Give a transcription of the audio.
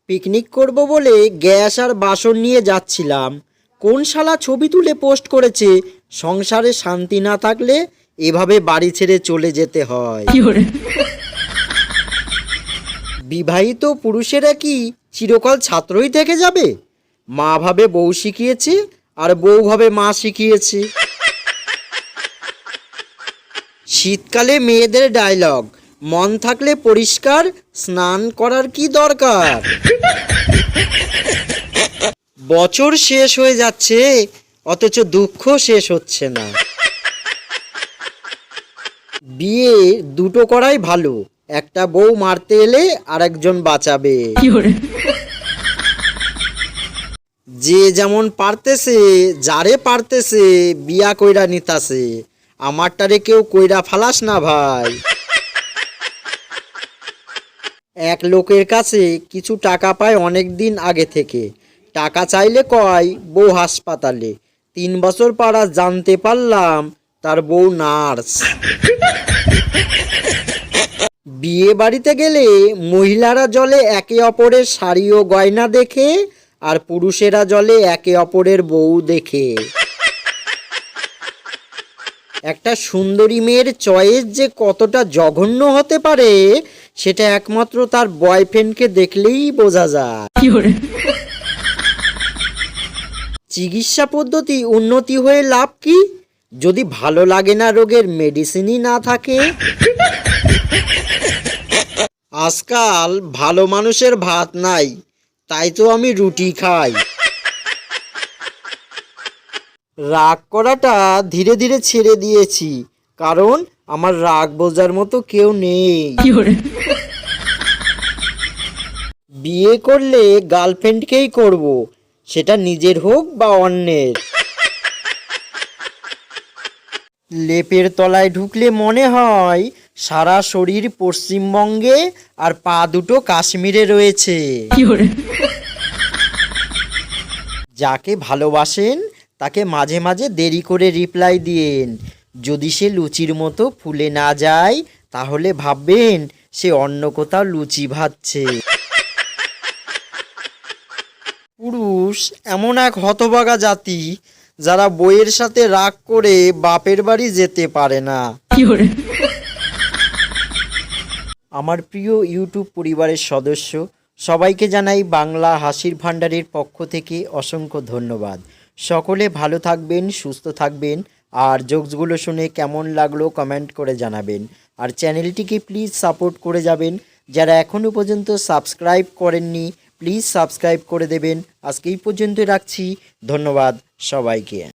Picnic করব বলে gas আর বাসন নিয়ে যাচ্ছিলাম, কোন শালা ছবি তুলে পোস্ট করেছে সংসারে শান্তি না থাকলে এভাবে বাড়ি ছেড়ে চলে যেতে হয়। বিবাহিত পুরুষেরা কি চিরকাল ছাত্রই থেকে যাবে? মা ভাবে বউ শিখিয়েছে আর বউ ভাবে মা শিখিয়েছে। শীতকালে মেয়েদের ডায়লগ, মন থাকলে পরিষ্কার, স্নান করার কি দরকার? বছর শেষ হয়ে যাচ্ছে অথচ দুঃখ শেষ হচ্ছে না। বিয়ে দুটো করাই ভালো, একটা বউ মারতে এলে আরেকজন বাঁচাবে। যে যেমন পারতেছে, যারে পারতেছে বিয়া কইরা নিতাছে, আমারটারে কেউ কইরা ফালাস না ভাই। এক লোকের কাছে কিছু টাকা পায় অনেক দিন আগে থেকে, টাকা চাইলে কয় বউ হাসপাতালে, 3 বছর পাড়া জানতে পারলাম তার বউ নার্স। বিয়ে বাড়িতে গেলে মহিলারা জলে একে অপরের শাড়ি ও গয়না দেখে, আর পুরুষেরা জলে একে অপরের বউ দেখে। একটা সুন্দরী মেয়ের চয়েস যে কতটা জঘন্য হতে পারে সেটা একমাত্র তার বয়ফ্রেন্ডকে দেখলেই বোঝা যায়। চিকিৎসা পদ্ধতি উন্নতি হয়ে লাভ কি যদি ভালো লাগে না রোগের মেডিসিনই না থাকে? আজকাল ভালো মানুষের ভাত নাই, তাই তো আমি রুটি খাই। রাগ করাটা ধীরে ধীরে ছেড়ে দিয়েছি, কারণ আমার রাগ বোঝার মতো কেউ নেই। বিয়ে করলে গার্লফ্রেন্ডকেই করব, সেটা নিজের হোক বা অন্যের। লেপের তলায় ঢুকলে মনে হয় সারা শরীর পশ্চিমবঙ্গে আর পা দুটো কাশ্মীরে রয়েছে। যাকে ভালোবাসেন তাকে মাঝে মাঝে দেরি করে রিপ্লাই দিয়েন, যদি সে লুচির মতো ফুলে না যায় তাহলে ভাববেন সে অন্য কোথাও লুচি ভাজছে। পুরুষ এমন এক হতভাগা জাতি যারা বইয়ের সাথে রাগ করে বাপের বাড়ি যেতে পারে না। আমার প্রিয় ইউটিউব পরিবারের সদস্য সবাইকে জানাই বাংলা হাসির ভাণ্ডারের পক্ষ থেকে অসংখ্য ধন্যবাদ। সকলে ভালো থাকবেন, সুস্থ থাকবেন, আর জোকসগুলো শুনে কেমন লাগলো কমেন্ট করে জানাবেন। আর চ্যানেলটিকে প্লিজ সাপোর্ট করে যাবেন। যারা এখনও পর্যন্ত সাবস্ক্রাইব করেননি প্লিজ সাবস্ক্রাইব করে দেবেন। আজকে এই পর্যন্ত রাখছি, ধন্যবাদ সবাইকে।